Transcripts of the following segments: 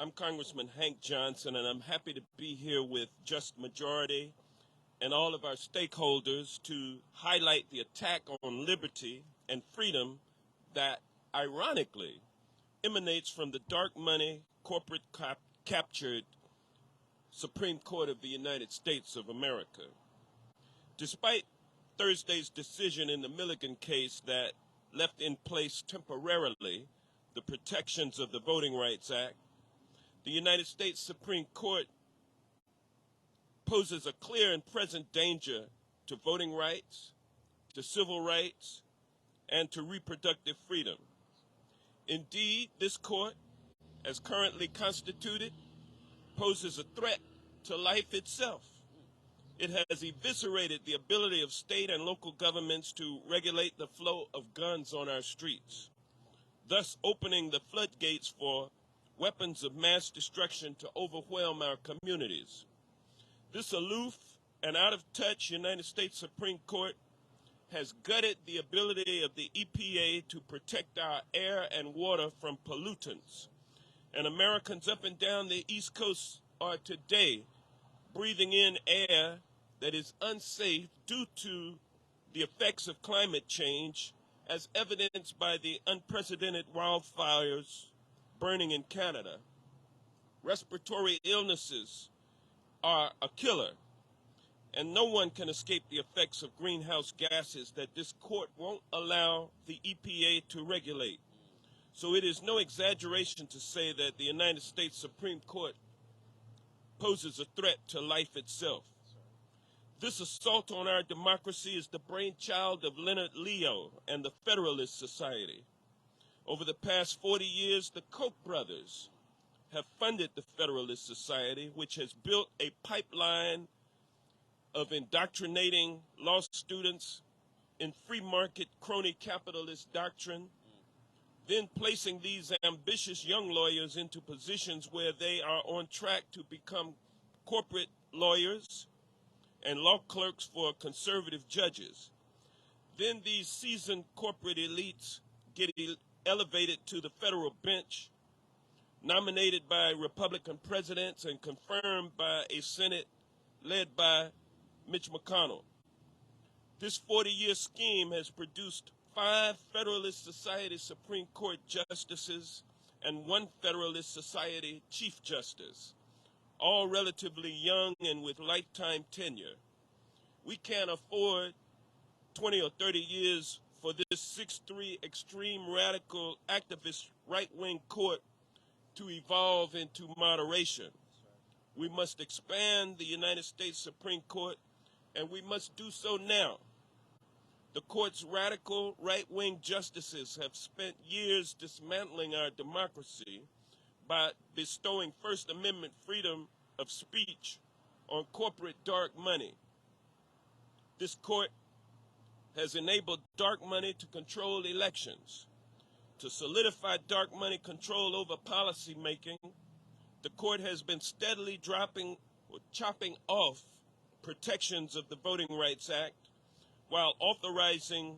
I'm Congressman Hank Johnson, and I'm happy to be here with Just Majority and all of our stakeholders to highlight the attack on liberty and freedom that, ironically, emanates from the dark money, corporate captured Supreme Court of the United States of America. Despite Thursday's decision in the Milligan case that left in place temporarily the protections of the Voting Rights Act, the United States Supreme Court poses a clear and present danger to voting rights, to civil rights, and to reproductive freedom. Indeed, this court, as currently constituted, poses a threat to life itself. It has eviscerated the ability of state and local governments to regulate the flow of guns on our streets, thus opening the floodgates for weapons of mass destruction to overwhelm our communities. This aloof and out-of-touch United States Supreme Court has gutted the ability of the EPA to protect our air and water from pollutants. And Americans up and down the East Coast are today breathing in air that is unsafe due to the effects of climate change, as evidenced by the unprecedented wildfires burning in Canada. Respiratory illnesses are a killer, and no one can escape the effects of greenhouse gases that this court won't allow the EPA to regulate. So it is no exaggeration to say that the United States Supreme Court poses a threat to life itself. This assault on our democracy is the brainchild of Leonard Leo and the Federalist Society. Over the past 40 years, the Koch brothers have funded the Federalist Society, which has built a pipeline of indoctrinating law students in free market crony capitalist doctrine, then placing these ambitious young lawyers into positions where they are on track to become corporate lawyers and law clerks for conservative judges. Then these seasoned corporate elites get elevated to the federal bench, nominated by Republican presidents and confirmed by a Senate led by Mitch McConnell. This 40-year scheme has produced 5 Federalist Society Supreme Court justices and 1 Federalist Society Chief Justice, all relatively young and with lifetime tenure. We can't afford 20 or 30 years for this 6'3" extreme radical activist right-wing court to evolve into moderation. We must expand the United States Supreme Court, and we must do so now. The court's radical right-wing justices have spent years dismantling our democracy by bestowing First Amendment freedom of speech on corporate dark money. This court has enabled dark money to control elections. To solidify dark money control over policy making, the court has been steadily chopping off protections of the Voting Rights Act while authorizing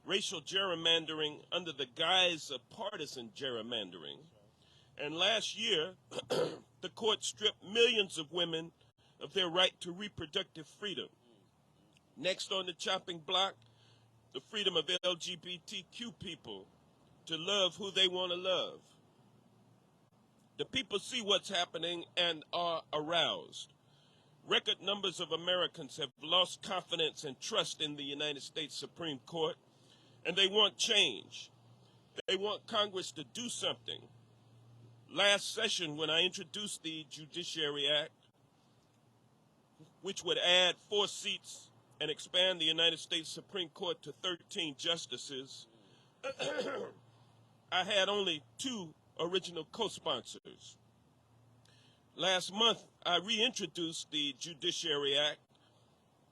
racial gerrymandering under the guise of partisan gerrymandering. And last year, the court stripped millions of women of their right to reproductive freedom. Next on the chopping block, the freedom of LGBTQ people to love who they want to love. The people see what's happening and are aroused. Record numbers of Americans have lost confidence and trust in the United States Supreme Court, and they want change. They want Congress to do something. Last session, when I introduced the Judiciary Act, which would add 4 seats and expand the United States Supreme Court to 13 justices, I had only 2 original co-sponsors. Last month, I reintroduced the Judiciary Act,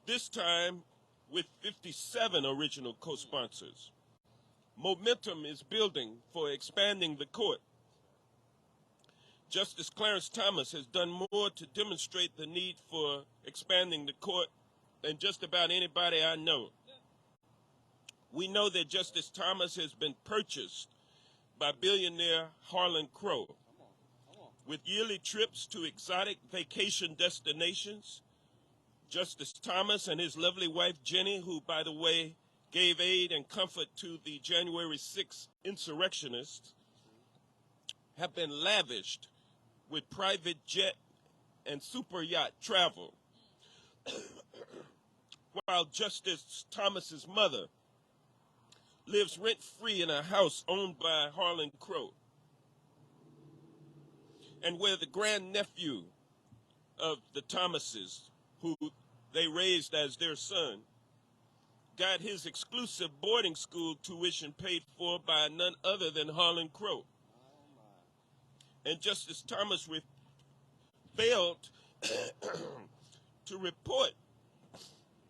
this time with 57 original co-sponsors. Momentum is building for expanding the court. Justice Clarence Thomas has done more to demonstrate the need for expanding the court than just about anybody I know. We know that Justice Thomas has been purchased by billionaire Harlan Crow. With yearly trips to exotic vacation destinations, Justice Thomas and his lovely wife Jenny, who, by the way, gave aid and comfort to the January 6th insurrectionists, have been lavished with private jet and super yacht travel, while Justice Thomas's mother lives rent-free in a house owned by Harlan Crow, and where the grandnephew of the Thomases, who they raised as their son, got his exclusive boarding school tuition paid for by none other than Harlan Crow. And Justice Thomas failed to report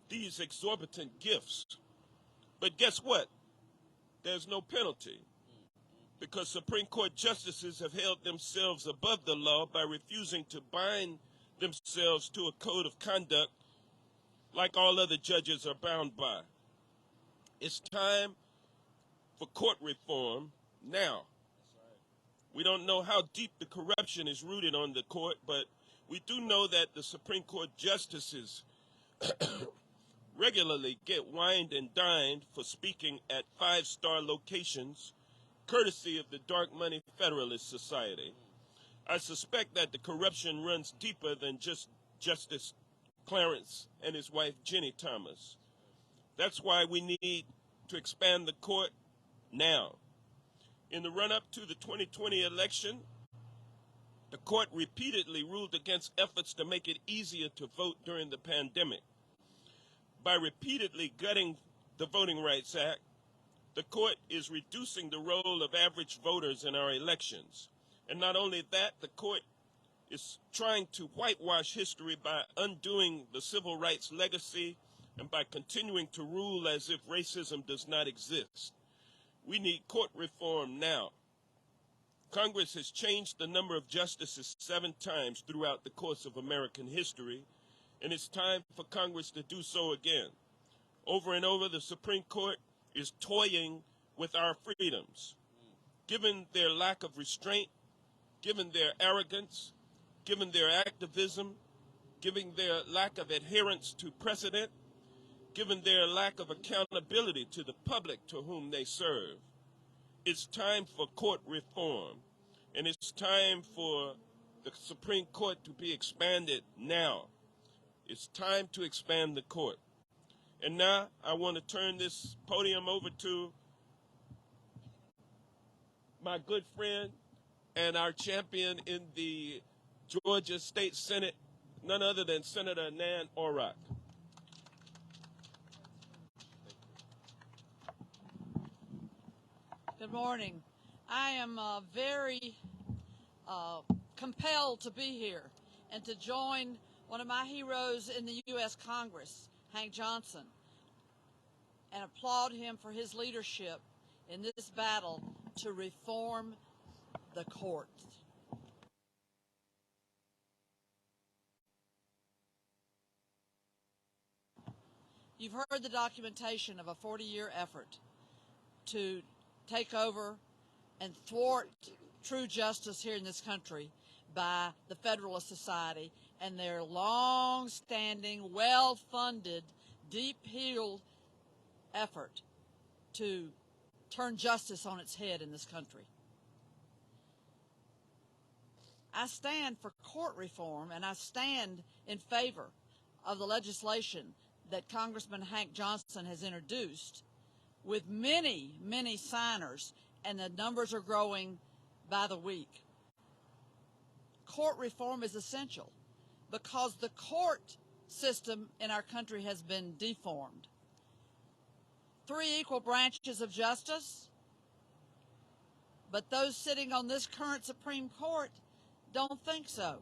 these exorbitant gifts. But guess what? There's no penalty, because Supreme Court justices have held themselves above the law by refusing to bind themselves to a code of conduct like all other judges are bound by. It's time for court reform now. We don't know how deep the corruption is rooted on the court, but we do know that the Supreme Court justices regularly get wined and dined for speaking at five-star locations, courtesy of the Dark Money Federalist Society. I suspect that the corruption runs deeper than just Justice Clarence and his wife Jenny Thomas. That's why we need to expand the court now. In the run-up to the 2020 election, the court repeatedly ruled against efforts to make it easier to vote during the pandemic. By repeatedly gutting the Voting Rights Act, the court is reducing the role of average voters in our elections. And not only that, the court is trying to whitewash history by undoing the civil rights legacy and by continuing to rule as if racism does not exist. We need court reform now. Congress has changed the number of justices 7 times throughout the course of American history, and it's time for Congress to do so again. Over and over, the Supreme Court is toying with our freedoms. Given their lack of restraint, given their arrogance, given their activism, given their lack of adherence to precedent, given their lack of accountability to the public to whom they serve, it's time for court reform, and it's time for the Supreme Court to be expanded now. It's time to expand the court. And now I want to turn this podium over to my good friend and our champion in the Georgia State Senate, none other than Senator Nan Orrock. Good morning. I am very compelled to be here and to join one of my heroes in the U.S. Congress, Hank Johnson, and applaud him for his leadership in this battle to reform the courts. You've heard the documentation of a 40-year effort to take over and thwart true justice here in this country by the Federalist Society and their long-standing, well-funded, deep-heeled effort to turn justice on its head in this country. I stand for court reform, and I stand in favor of the legislation that Congressman Hank Johnson has introduced, with many, many signers, and the numbers are growing by the week. Court reform is essential because the court system in our country has been deformed. 3 equal branches of justice, but those sitting on this current Supreme Court don't think so.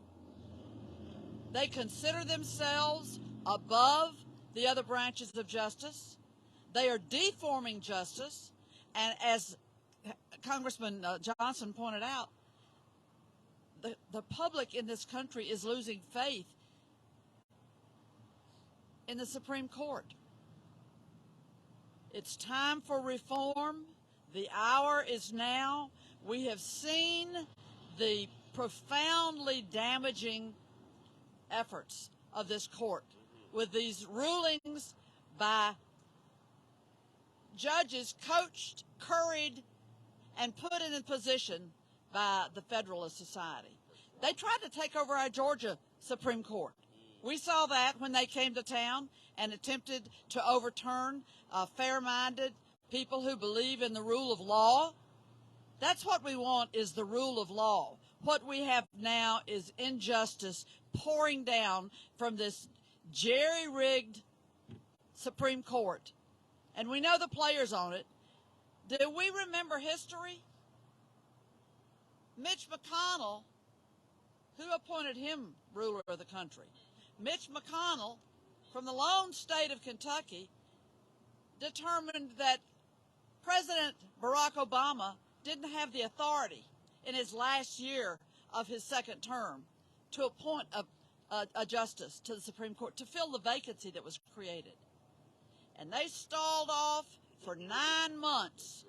They consider themselves above the other branches of justice. They are deforming justice, and as Congressman Johnson pointed out, the public in this country is losing faith in the Supreme Court. It's time for reform. The hour is now. We have seen the profoundly damaging efforts of this court with these rulings by judges coached, curried, and put in a position by the Federalist Society. They tried to take over our Georgia Supreme Court. We saw that when they came to town and attempted to overturn fair-minded people who believe in the rule of law. That's what we want, is the rule of law. What we have now is injustice pouring down from this jerry-rigged Supreme Court. And we know the players on it. Do we remember history? Mitch McConnell, who appointed him ruler of the country? Mitch McConnell, from the lone state of Kentucky, determined that President Barack Obama didn't have the authority in his last year of his second term to appoint a justice to the Supreme Court to fill the vacancy that was created. And they stalled off for 9 months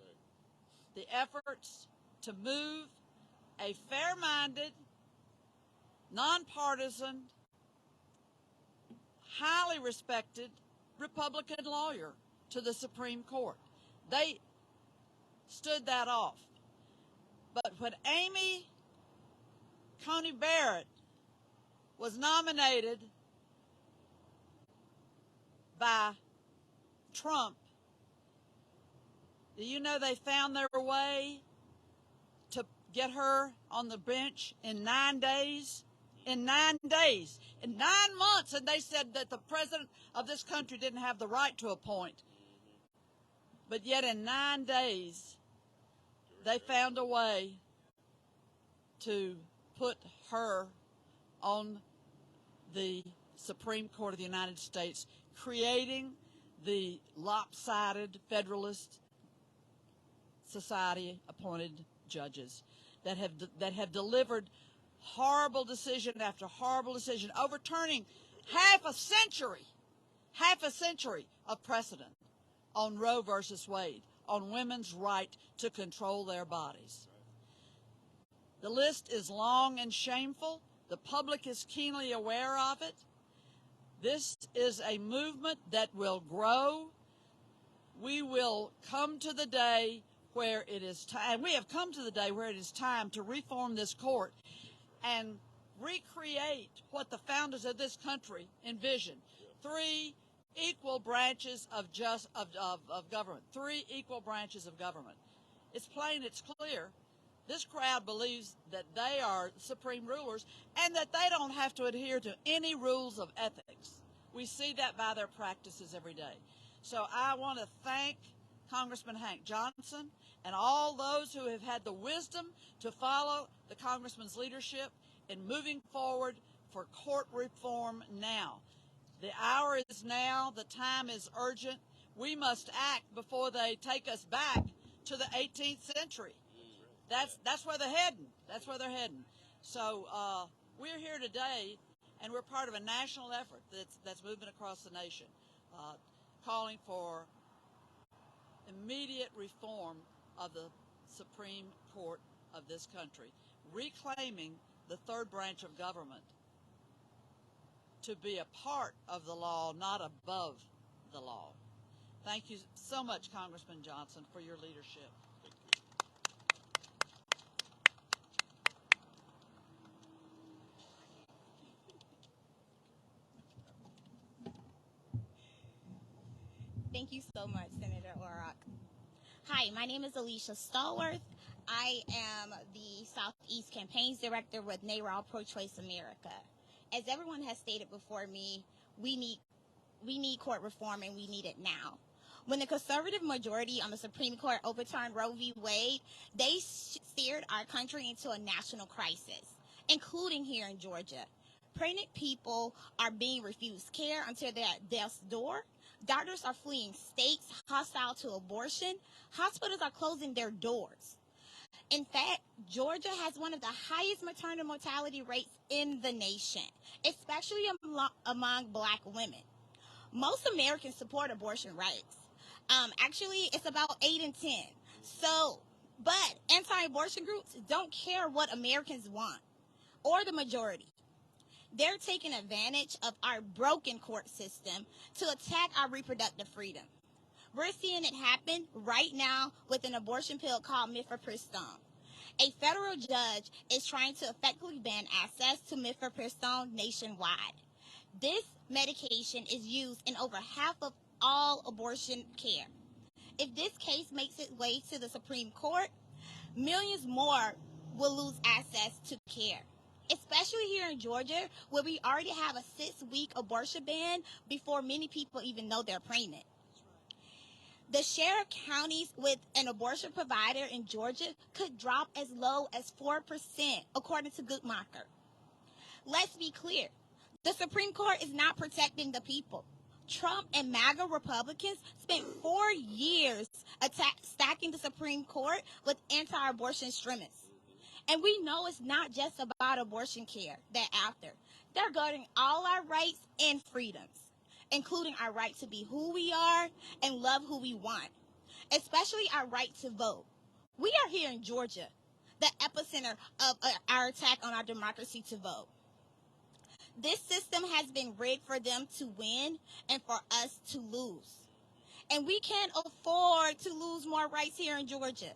the efforts to move a fair-minded, nonpartisan, highly respected Republican lawyer to the Supreme Court. They stood that off. But when Amy Coney Barrett was nominated by Trump, do you know they found their way to get her on the bench in 9 days? In 9 days. In 9 months, and they said that the president of this country didn't have the right to appoint. But yet in 9 days, they found a way to put her on the Supreme Court of the United States, creating the lopsided Federalist Society appointed judges that have delivered horrible decision after horrible decision, overturning half a century of precedent on Roe versus Wade, on women's right to control their bodies. The list is long and shameful. The public is keenly aware of it. This is a movement that will grow. We will come to the day where it is time, we have come to the day where it is time to reform this court and recreate what the founders of this country envisioned. 3 equal branches of government. 3 equal branches of government. It's plain, it's clear. This crowd believes that they are supreme rulers and that they don't have to adhere to any rules of ethics. We see that by their practices every day. So I want to thank Congressman Hank Johnson and all those who have had the wisdom to follow the Congressman's leadership in moving forward for court reform now. The hour is now. The time is urgent. We must act before they take us back to the 18th century. That's where they're heading. That's where they're heading. So we're here today, and we're part of a national effort that's moving across the nation, calling for immediate reform of the Supreme Court of this country, reclaiming the third branch of government to be a part of the law, not above the law. Thank you so much, Congressman Johnson, for your leadership. Thank you so much, Senator Orrock. Hi, my name is Alicia Stallworth. I am the Southeast Campaigns Director with NARAL Pro-Choice America. As everyone has stated before me, we need court reform, and we need it now. When the conservative majority on the Supreme Court overturned Roe v. Wade, they steered our country into a national crisis, including here in Georgia. Pregnant people are being refused care until they're at death's door. Doctors are fleeing states hostile to abortion. Hospitals are closing their doors. In fact, Georgia has one of the highest maternal mortality rates in the nation, especially among Black women. Most Americans support abortion rights. Actually, it's about 8 in 10. But anti-abortion groups don't care what Americans want. or the majority. They're taking advantage of our broken court system to attack our reproductive freedom. We're seeing it happen right now with an abortion pill called mifepristone. A federal judge is trying to effectively ban access to mifepristone nationwide. This medication is used in over half of all abortion care. If this case makes its way to the Supreme Court, millions more will lose access to care, especially here in Georgia, where we already have a 6-week abortion ban before many people even know they're pregnant. The share of counties with an abortion provider in Georgia could drop as low as 4%, according to Guttmacher. Let's be clear. The Supreme Court is not protecting the people. Trump and MAGA Republicans spent 4 years stacking the Supreme Court with anti-abortion extremists. And we know it's not just about abortion care thereafter. They're guarding all our rights and freedoms, including our right to be who we are and love who we want, especially our right to vote. We are here in Georgia, the epicenter of our attack on our democracy to vote. This system has been rigged for them to win and for us to lose. And we can't afford to lose more rights here in Georgia.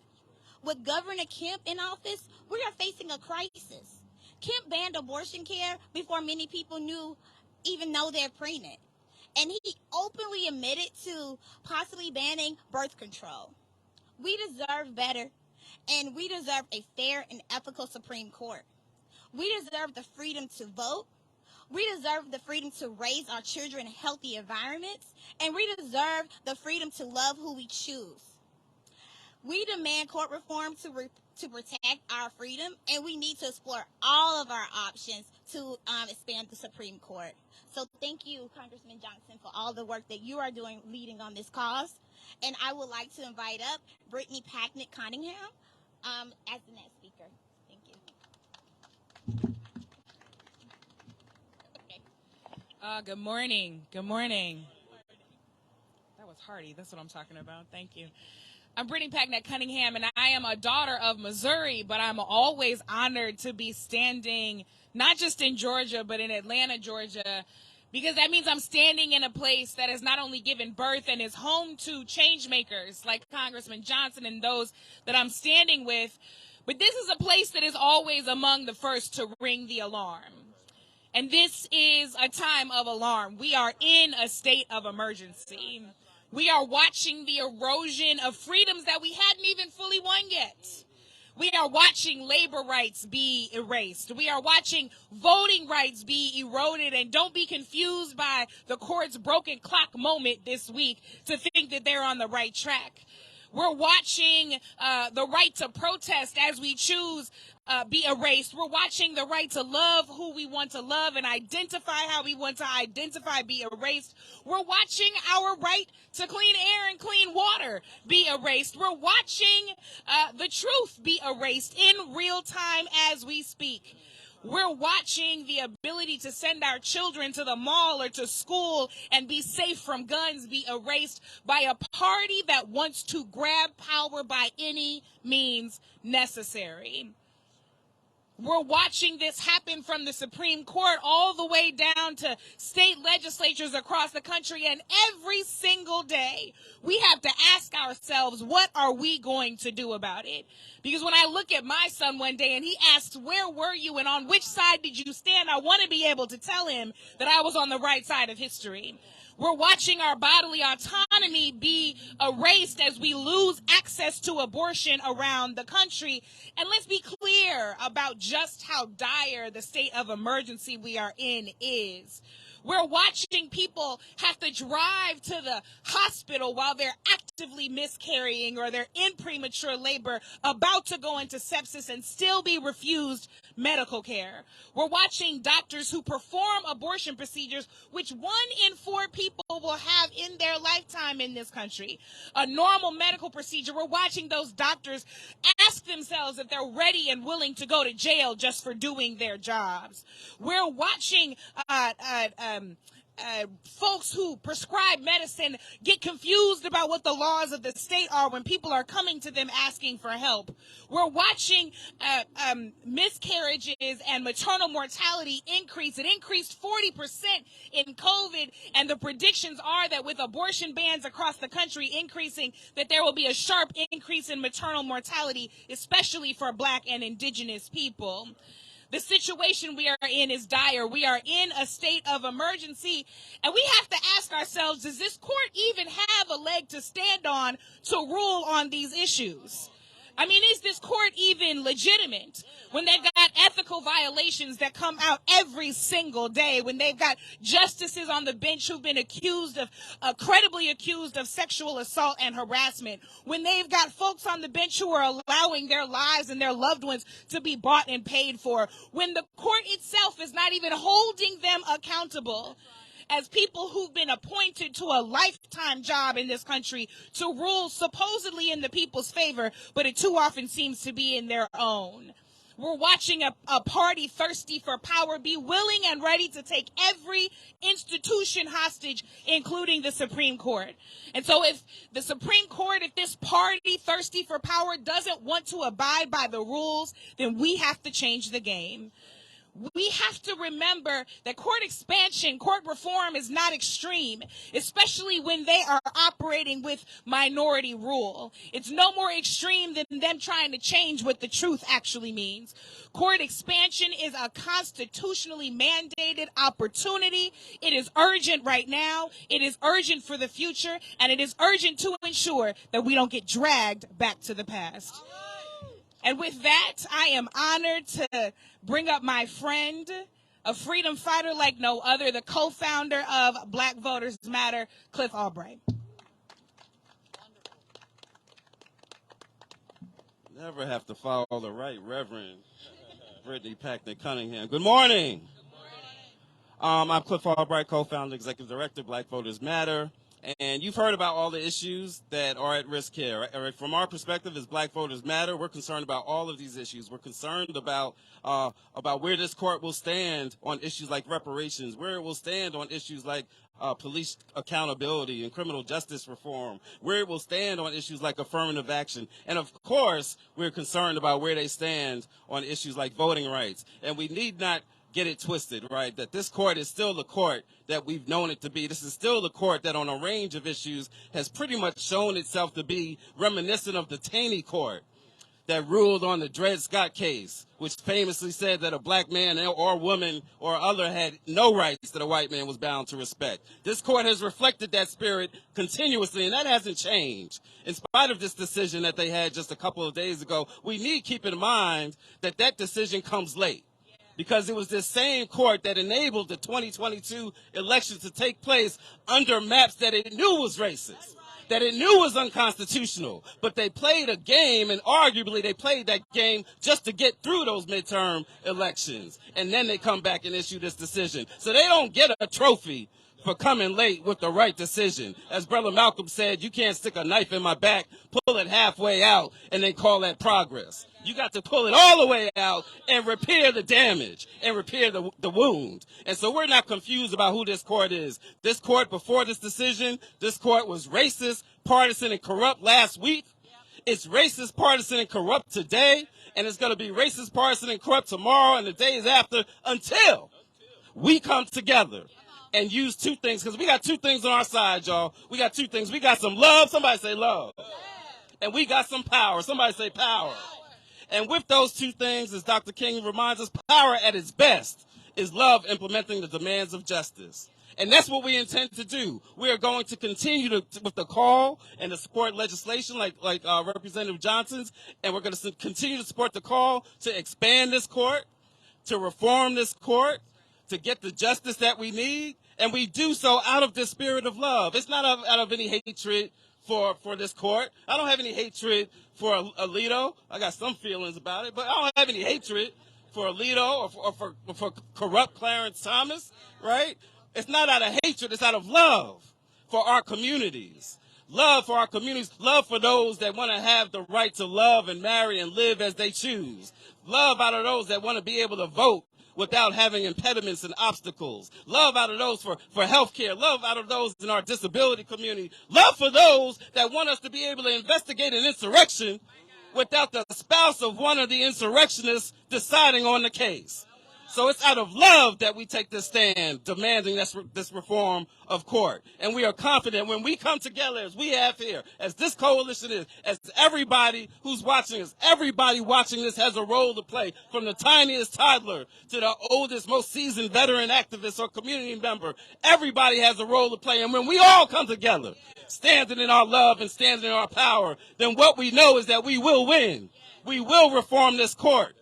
With Governor Kemp in office, we are facing a crisis. Kemp banned abortion care before many people even know they're pregnant. And he openly admitted to possibly banning birth control. We deserve better, and we deserve a fair and ethical Supreme Court. We deserve the freedom to vote. We deserve the freedom to raise our children in healthy environments, and we deserve the freedom to love who we choose. We demand court reform to protect our freedom, and we need to explore all of our options to expand the Supreme Court. So thank you, Congressman Johnson, for all the work that you are doing leading on this cause. And I would like to invite up Brittany Packnett Cunningham as the next speaker. Thank you. Okay. Good morning. Good morning. That was hearty. That's what I'm talking about. Thank you. I'm Brittany Packnett Cunningham, and I am a daughter of Missouri, but I'm always honored to be standing not just in Georgia, but in Atlanta, Georgia, because that means I'm standing in a place that has not only given birth and is home to change makers like Congressman Johnson and those that I'm standing with, but this is a place that is always among the first to ring the alarm. And this is a time of alarm. We are in a state of emergency. We are watching the erosion of freedoms that we hadn't even fully won yet. We are watching labor rights be erased. We are watching voting rights be eroded. And don't be confused by the court's broken clock moment this week to think that they're on the right track. We're watching the right to protest as we choose be erased. We're watching the right to love who we want to love and identify how we want to identify be erased. We're watching our right to clean air and clean water be erased. We're watching the truth be erased in real time as we speak. We're watching the ability to send our children to the mall or to school and be safe from guns be erased by a party that wants to grab power by any means necessary. We're watching this happen from the Supreme Court all the way down to state legislatures across the country. And every single day, we have to ask ourselves, what are we going to do about it? Because when I look at my son one day and he asks, where were you and on which side did you stand? I want to be able to tell him that I was on the right side of history. We're watching our bodily autonomy be erased as we lose access to abortion around the country. And let's be clear about just how dire the state of emergency we are in is. We're watching people have to drive to the hospital while they're actively miscarrying or they're in premature labor, about to go into sepsis and still be refused medical care. We're watching doctors who perform abortion procedures, which 1 in 4 people will have in their lifetime in this country. A normal medical procedure. We're watching those doctors ask themselves if they're ready and willing to go to jail just for doing their jobs. We're watching folks who prescribe medicine get confused about what the laws of the state are when people are coming to them asking for help. We're watching miscarriages and maternal mortality increase. It increased 40% in COVID, and the predictions are that with abortion bans across the country increasing, that there will be a sharp increase in maternal mortality, especially for Black and Indigenous people. The situation we are in is dire. We are in a state of emergency, and we have to ask ourselves, does this court even have a leg to stand on to rule on these issues? I mean, is this court even legitimate when they've got ethical violations that come out every single day, when they've got justices on the bench who've been credibly accused of sexual assault and harassment, when they've got folks on the bench who are allowing their lives and their loved ones to be bought and paid for, when the court itself is not even holding them accountable as people who've been appointed to a lifetime job in this country to rule supposedly in the people's favor, but it too often seems to be in their own. We're watching a party thirsty for power be willing and ready to take every institution hostage, including the Supreme Court. And so if the Supreme Court, if this party thirsty for power doesn't want to abide by the rules, then we have to change the game. We have to remember that court expansion, court reform is not extreme, especially when they are operating with minority rule. It's no more extreme than them trying to change what the truth actually means. Court expansion is a constitutionally mandated opportunity. It is urgent right now. It is urgent for the future, and it is urgent to ensure that we don't get dragged back to the past. And with that, I am honored to bring up my friend, a freedom fighter like no other, the co-founder of Black Voters Matter, Cliff Albright. Never have to follow the right Reverend Brittany Packnett Cunningham. Good morning. I'm Cliff Albright, co-founder, executive director, Black Voters Matter. And you've heard about all the issues that are at risk here. Right? From our perspective as Black Voters Matter, we're concerned about all of these issues. We're concerned about where this court will stand on issues like reparations, where it will stand on issues like police accountability and criminal justice reform, where it will stand on issues like affirmative action. And, of course, we're concerned about where they stand on issues like voting rights. And we need not get it twisted, right, that this court is still the court that we've known it to be. This is still the court that on a range of issues has pretty much shown itself to be reminiscent of the Taney court that ruled on the Dred Scott case, which famously said that a black man or woman or other had no rights that a white man was bound to respect. This court has reflected that spirit continuously, and that hasn't changed. In spite of this decision that they had just a couple of days ago, we need to keep in mind that that decision comes late, because it was this same court that enabled the 2022 election to take place under maps that it knew was racist, that it knew was unconstitutional. But they played a game, and arguably they played that game just to get through those midterm elections. And then they come back and issue this decision. So they don't get a trophy for coming late with the right decision. As Brother Malcolm said, you can't stick a knife in my back, pull it halfway out, and then call that progress. You got to pull it all the way out and repair the damage and repair the wound. And so we're not confused about who this court is. This court, before this decision, this court was racist, partisan, and corrupt last week. It's racist, partisan, and corrupt today. And it's going to be racist, partisan, and corrupt tomorrow and the days after, until we come together and use two things. Because we got two things on our side, y'all. We got two things. We got some love. Somebody say love. And we got some power. Somebody say power. And with those two things, as Dr. King reminds us, power at its best is love implementing the demands of justice. And that's what we intend to do. We are going to continue with the call and to support legislation like Representative Johnson's, and we're going to continue to support the call to expand this court, to reform this court, to get the justice that we need, and we do so out of this spirit of love. It's not out of any hatred for this court. I don't have any hatred for Alito. I got some feelings about it, but I don't have any hatred for Alito or for corrupt Clarence Thomas, right? It's not out of hatred. It's out of love for our communities. Love for our communities. Love for those that want to have the right to love and marry and live as they choose. Love out of those that want to be able to vote without having impediments and obstacles. Love out of those for health care. Love out of those in our disability community. Love for those that want us to be able to investigate an insurrection without the spouse of one of the insurrectionists deciding on the case. So it's out of love that we take this stand, demanding this reform of court. And we are confident when we come together, as we have here, as this coalition is, as everybody who's watching this, everybody watching this has a role to play, from the tiniest toddler to the oldest, most seasoned veteran activist or community member. Everybody has a role to play. And when we all come together, standing in our love and standing in our power, then what we know is that we will win. We will reform this court.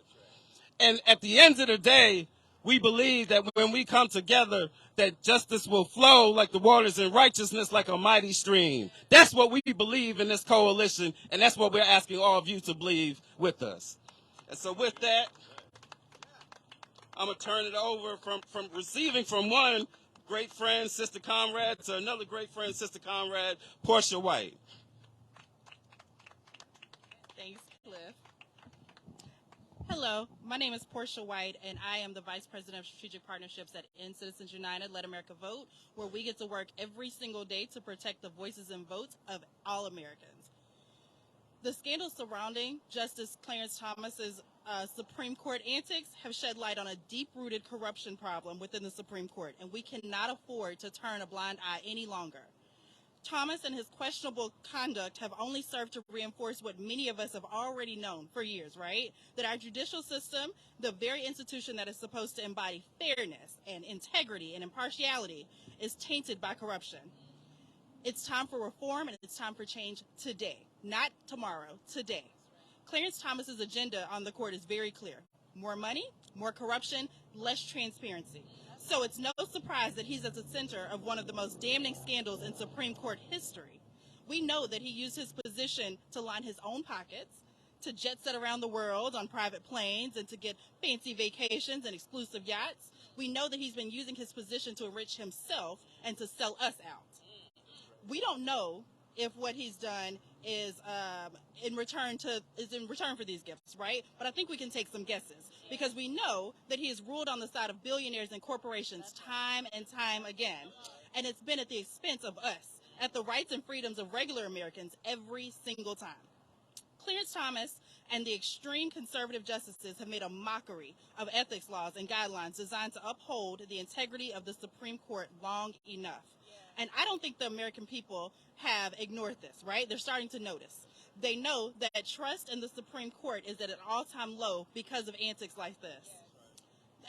And at the end of the day, we believe that when we come together, that justice will flow like the waters and righteousness like a mighty stream. That's what we believe in this coalition, and that's what we're asking all of you to believe with us. And so with that, I'm going to turn it over from receiving from one great friend, sister comrade, to another great friend, sister comrade, Porsha White. Thanks, Cliff. Hello, my name is Porsha White, and I am the Vice President of Strategic Partnerships at End Citizens United, Let America Vote, where we get to work every single day to protect the voices and votes of all Americans. The scandals surrounding Justice Clarence Thomas's Supreme Court antics have shed light on a deep-rooted corruption problem within the Supreme Court, and we cannot afford to turn a blind eye any longer. Thomas and his questionable conduct have only served to reinforce what many of us have already known for years, right? That our judicial system, the very institution that is supposed to embody fairness and integrity and impartiality, is tainted by corruption. It's time for reform, and it's time for change today, not tomorrow, today. Clarence Thomas's agenda on the court is very clear. More money, more corruption, less transparency. So it's no surprise that he's at the center of one of the most damning scandals in Supreme Court history. We know that he used his position to line his own pockets, to jet set around the world on private planes, and to get fancy vacations and exclusive yachts. We know that he's been using his position to enrich himself and to sell us out. We don't know if what he's done is in return for these gifts, right? But I think we can take some guesses, because we know that he has ruled on the side of billionaires and corporations time and time again, and it's been at the expense of us, at the rights and freedoms of regular Americans every single time. Clarence Thomas and the extreme conservative justices have made a mockery of ethics laws and guidelines designed to uphold the integrity of the Supreme Court long enough. And I don't think the American people have ignored this, right? They're starting to notice. They know that trust in the Supreme Court is at an all-time low because of antics like this.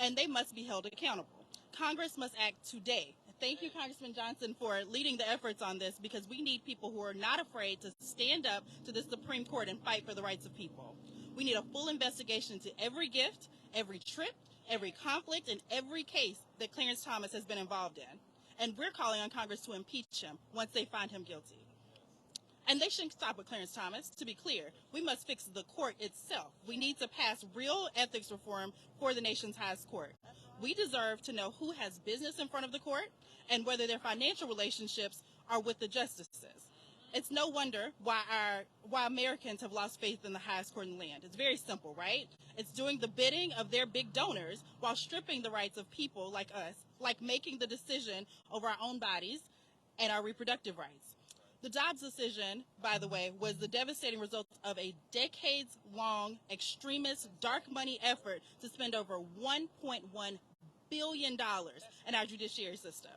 And they must be held accountable. Congress must act today. Thank you, Congressman Johnson, for leading the efforts on this, because we need people who are not afraid to stand up to the Supreme Court and fight for the rights of people. We need a full investigation into every gift, every trip, every conflict, and every case that Clarence Thomas has been involved in. And we're calling on Congress to impeach him once they find him guilty. And they shouldn't stop with Clarence Thomas. To be clear, we must fix the court itself. We need to pass real ethics reform for the nation's highest court. We deserve to know who has business in front of the court and whether their financial relationships are with the justices. It's no wonder why Americans have lost faith in the highest court in the land. It's very simple, right? It's doing the bidding of their big donors while stripping the rights of people like us, like making the decision over our own bodies and our reproductive rights. The Dobbs decision, by the way, was the devastating result of a decades-long extremist dark money effort to spend over $1.1 billion in our judiciary system.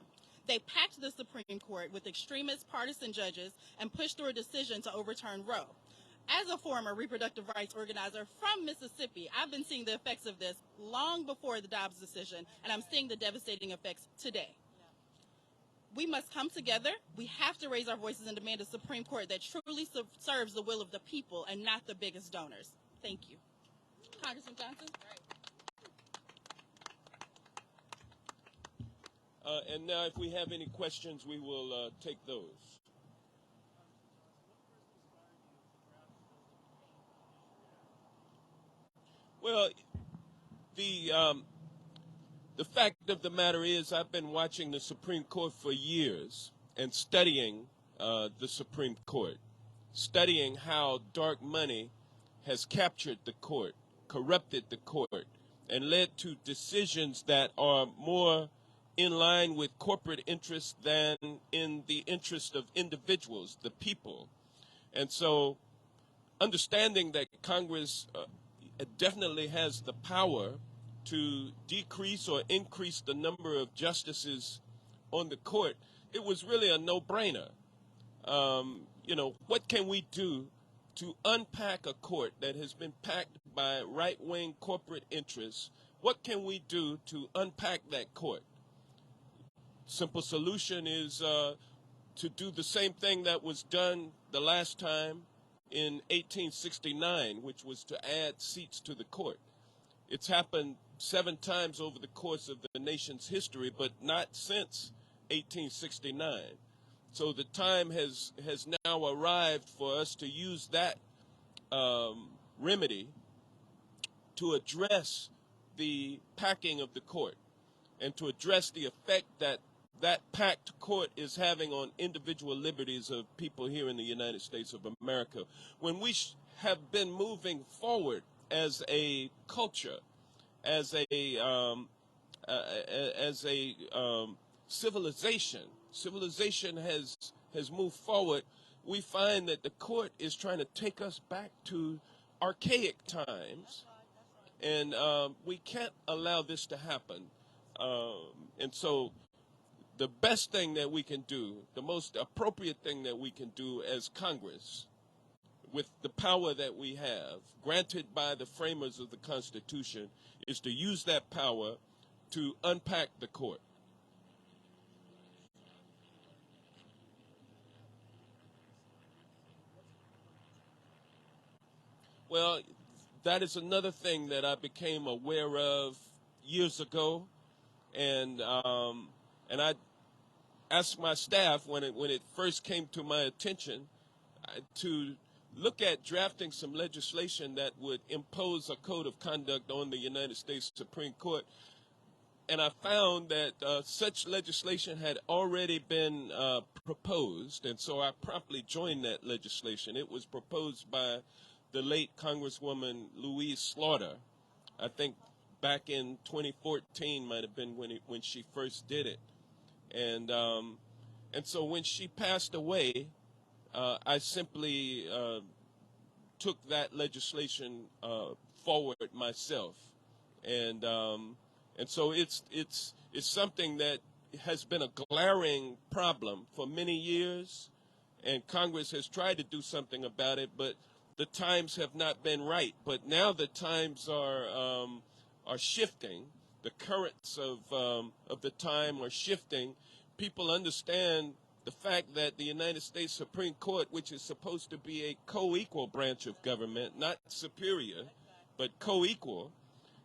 They packed the Supreme Court with extremist partisan judges and pushed through a decision to overturn Roe. As a former reproductive rights organizer from Mississippi, I've been seeing the effects of this long before the Dobbs decision, and I'm seeing the devastating effects today. We must come together. We have to raise our voices and demand a Supreme Court that truly serves the will of the people and not the biggest donors. Thank you. Congressman Johnson? And now if we have any questions, we will take those. Well, the fact of the matter is I've been watching the Supreme Court for years and studying the Supreme Court, studying how dark money has captured the court, corrupted the court, and led to decisions that are more in line with corporate interests than in the interest of individuals, the people. And so understanding that Congress definitely has the power to decrease or increase the number of justices on the court, it was really a no-brainer. You know, what can we do to unpack a court that has been packed by right-wing corporate interests? What can we do to unpack that court? Simple solution is to do the same thing that was done the last time in 1869, which was to add seats to the court. It's happened 7 times over the course of the nation's history, but not since 1869. So the time has now arrived for us to use that remedy to address the packing of the court and to address the effect that that packed court is having on individual liberties of people here in the United States of America. When we have been moving forward as a culture, as a civilization has moved forward, we find that the court is trying to take us back to archaic times, and we can't allow this to happen. And so the best thing that we can do, the most appropriate thing that we can do as Congress, with the power that we have, granted by the framers of the Constitution, is to use that power to unpack the court. Well, that is another thing that I became aware of years ago, and I asked my staff when it first came to my attention to look at drafting some legislation that would impose a code of conduct on the United States Supreme Court. And I found that such legislation had already been proposed, and so I promptly joined that legislation. It was proposed by the late Congresswoman Louise Slaughter. I think back in 2014 might have been when she first did it. And so when she passed away, I simply took that legislation forward myself, and so it's something that has been a glaring problem for many years, and Congress has tried to do something about it, but the times have not been right. But now the times are shifting. The currents of the time are shifting. People understand the fact that the United States Supreme Court, which is supposed to be a co-equal branch of government, not superior, but co-equal,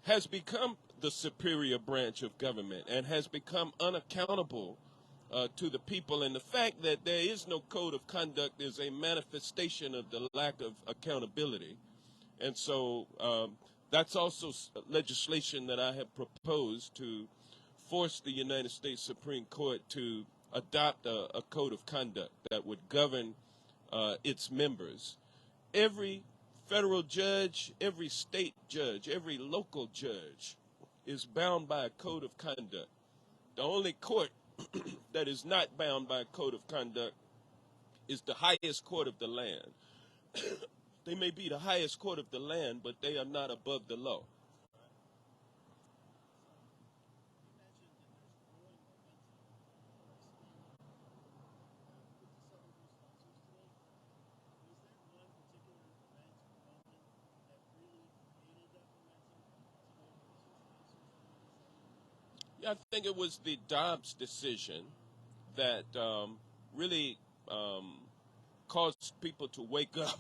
has become the superior branch of government and has become unaccountable to the people. And the fact that there is no code of conduct is a manifestation of the lack of accountability. And so that's also legislation that I have proposed to force the United States Supreme Court to adopt a code of conduct that would govern its members. Every federal judge, every state judge, every local judge is bound by a code of conduct. The only court that is not bound by a code of conduct is the highest court of the land. They may be the highest court of the land, but they are not above the law. Yeah, I think it was the Dobbs decision that really caused people to wake up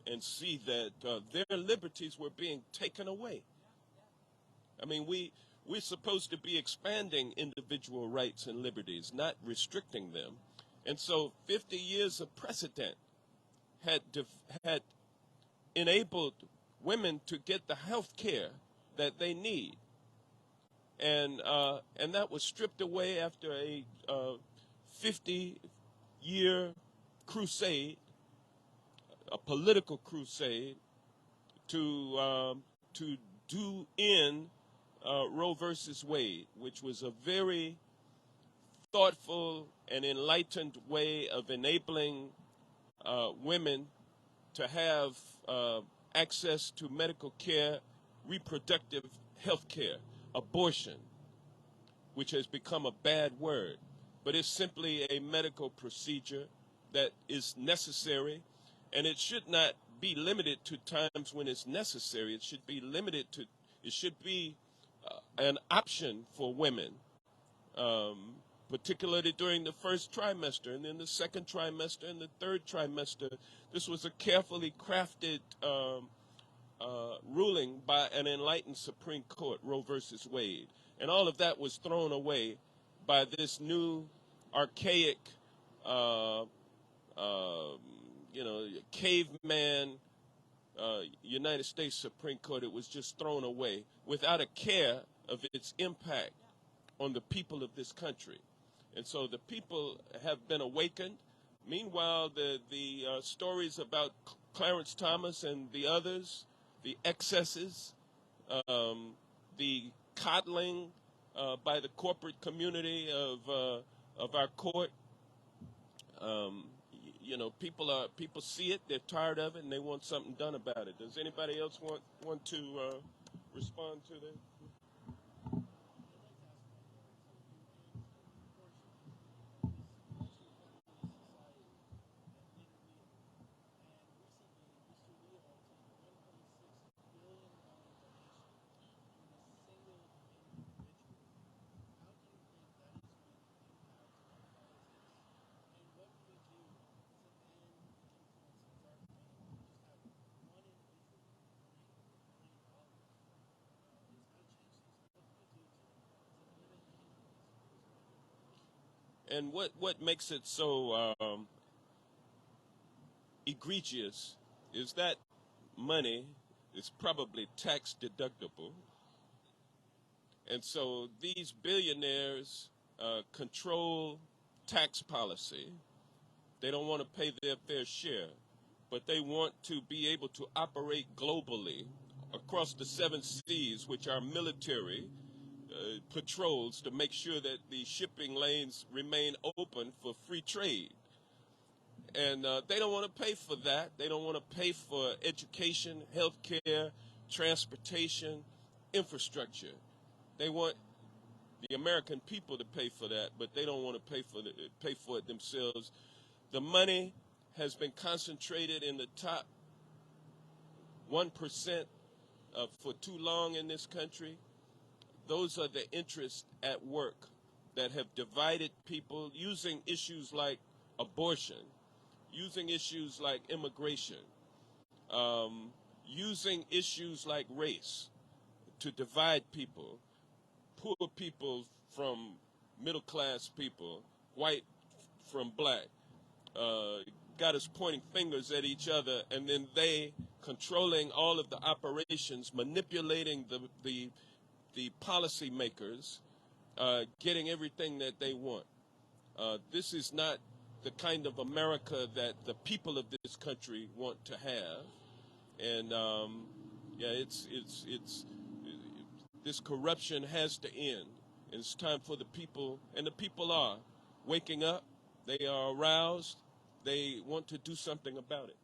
and see that their liberties were being taken away. I mean, we're supposed to be expanding individual rights and liberties, not restricting them. And so 50 years of precedent had enabled women to get the health care that they need. And that was stripped away after a 50-year crusade, a political crusade, to do in Roe versus Wade, which was a very thoughtful and enlightened way of enabling women to have access to medical care, reproductive health care, abortion, which has become a bad word, but it's simply a medical procedure that is necessary, and it should not be limited to times when it's necessary. It should be an option for women, particularly during the first trimester, and then the second trimester and the third trimester. This was a carefully crafted ruling by an enlightened Supreme Court, Roe versus Wade. And all of that was thrown away by this new archaic, caveman United States Supreme Court. It was just thrown away without a care of its impact on the people of this country. And so the people have been awakened. Meanwhile, the stories about Clarence Thomas and the others, the excesses, the coddling by the corporate community of our court, people see it, they're tired of it, and they want something done about it. Does anybody else want to respond to that? And what makes it so egregious is that money is probably tax deductible. And so these billionaires control tax policy. They don't want to pay their fair share, but they want to be able to operate globally across the 7 seas, which are military patrols to make sure that the shipping lanes remain open for free trade. And they don't want to pay for that. They don't want to pay for education, health care, transportation, infrastructure. They want the American people to pay for that, but they don't want to pay for it themselves. The money has been concentrated in the top 1% for too long in this country. Those are the interests at work that have divided people, using issues like abortion, using issues like immigration, using issues like race to divide people, poor people from middle-class people, white from black, got us pointing fingers at each other, and then they controlling all of the operations, manipulating the policymakers, getting everything that they want. This is not the kind of America that the people of this country want to have, and this corruption has to end. And it's time for the people, and the people are waking up. They are aroused. They want to do something about it.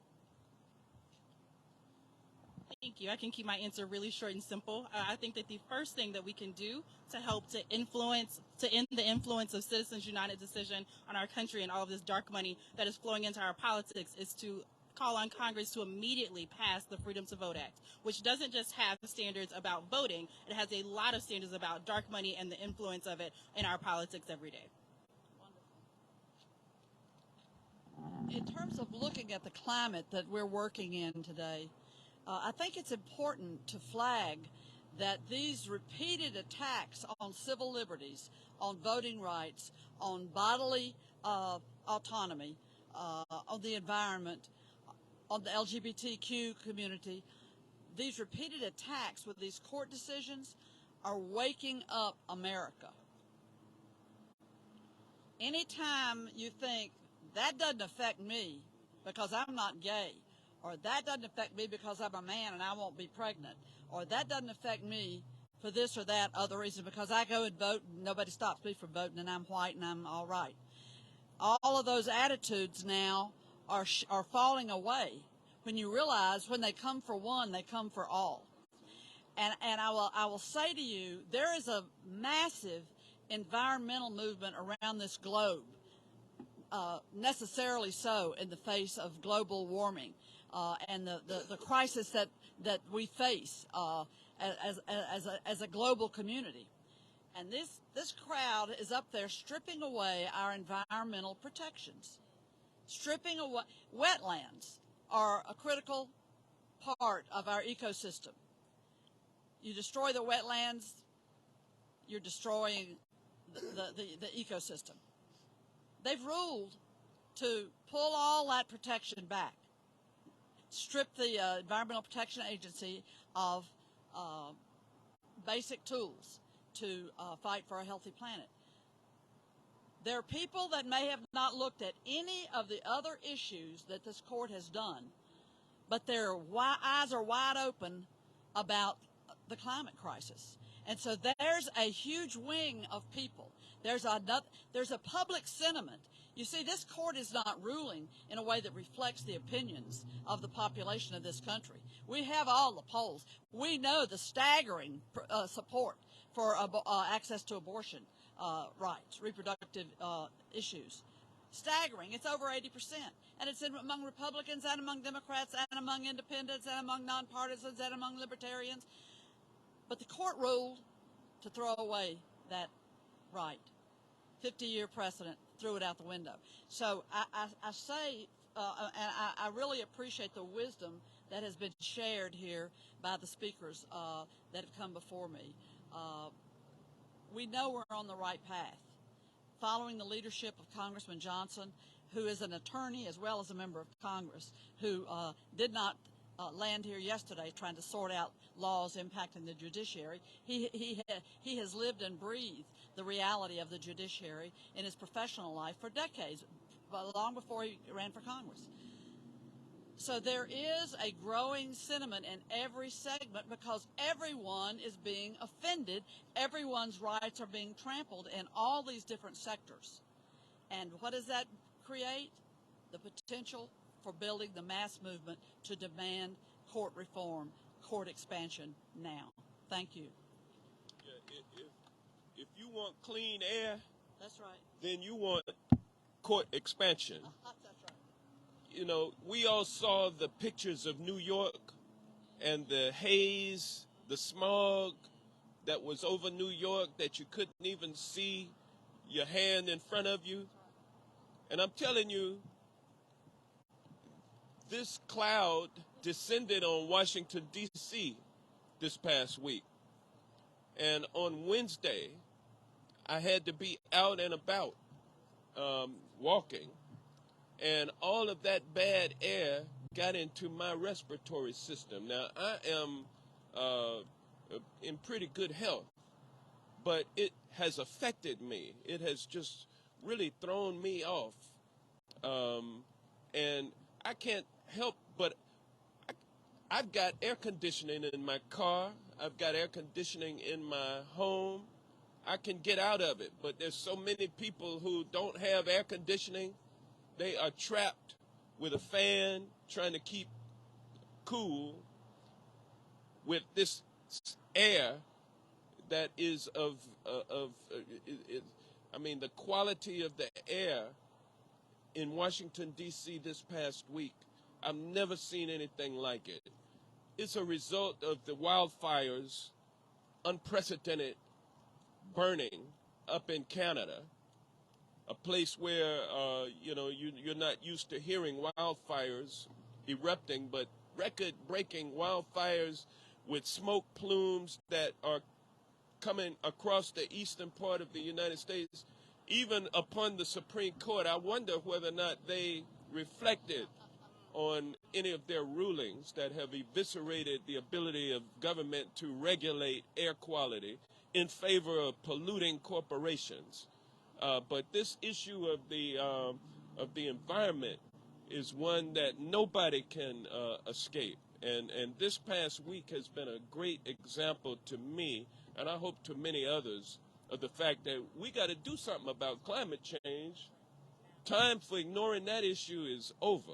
Thank you. I can keep my answer really short and simple. I think that the first thing that we can do to help to end the influence of Citizens United decision on our country and all of this dark money that is flowing into our politics is to call on Congress to immediately pass the Freedom to Vote Act, which doesn't just have standards about voting, it has a lot of standards about dark money and the influence of it in our politics every day. In terms of looking at the climate that we're working in today, I think it's important to flag that these repeated attacks on civil liberties, on voting rights, on bodily autonomy, on the environment, on the LGBTQ community, these repeated attacks with these court decisions are waking up America. Anytime you think, that doesn't affect me because I'm not gay, or that doesn't affect me because I'm a man and I won't be pregnant, or that doesn't affect me for this or that other reason because I go and vote and nobody stops me from voting and I'm white and I'm all right. All of those attitudes now are falling away when you realize when they come for one, they come for all. And I will say to you, there is a massive environmental movement around this globe, necessarily so in the face of global warming and the crisis that we face as a global community. And this crowd is up there stripping away our environmental protections. Stripping away wetlands are a critical part of our ecosystem. You destroy the wetlands, you're destroying the ecosystem. They've ruled to pull all that protection back, strip the Environmental Protection Agency of basic tools to fight for a healthy planet. There are people that may have not looked at any of the other issues that this court has done, but their eyes are wide open about the climate crisis. And so there's a huge wing of people. There's a public sentiment. You see, this court is not ruling in a way that reflects the opinions of the population of this country. We have all the polls. We know the staggering support for access to abortion rights, reproductive issues. Staggering. It's over 80%. And it's among Republicans and among Democrats and among independents and among nonpartisans and among libertarians. But the court ruled to throw away that right. 50-year precedent, threw it out the window. So I say, and I really appreciate the wisdom that has been shared here by the speakers that have come before me. We know we're on the right path. Following the leadership of Congressman Johnson, who is an attorney as well as a member of Congress, who did not land here yesterday trying to sort out laws impacting the judiciary. He has lived and breathed the reality of the judiciary in his professional life for decades, long before he ran for Congress. So there is a growing sentiment in every segment because everyone is being offended. Everyone's rights are being trampled in all these different sectors. And what does that create? The potential for building the mass movement to demand court reform, court expansion now. Thank you. Yeah, if you want clean air, that's right. Then you want court expansion. That's right. You know, we all saw the pictures of New York and the haze, the smog that was over New York that you couldn't even see your hand in front of you. And I'm telling you, this cloud descended on Washington, D.C. this past week. And on Wednesday, I had to be out and about walking. And all of that bad air got into my respiratory system. Now, I am in pretty good health, but it has affected me. It has just really thrown me off. And I can't help but I've got air conditioning in my car. I've got air conditioning in my home. I can get out of it, but there's so many people who don't have air conditioning. They are trapped with a fan trying to keep cool with this air that is I mean, the quality of the air in Washington, D.C. this past week, I've never seen anything like it. It's a result of the wildfires, unprecedented burning up in Canada, a place where, you're not used to hearing wildfires erupting, but record-breaking wildfires with smoke plumes that are coming across the eastern part of the United States, even upon the Supreme Court. I wonder whether or not they reflected on any of their rulings that have eviscerated the ability of government to regulate air quality in favor of polluting corporations. But this issue of the environment is one that nobody can escape. And this past week has been a great example to me, and I hope to many others, of the fact that we got to do something about climate change. Time for ignoring that issue is over.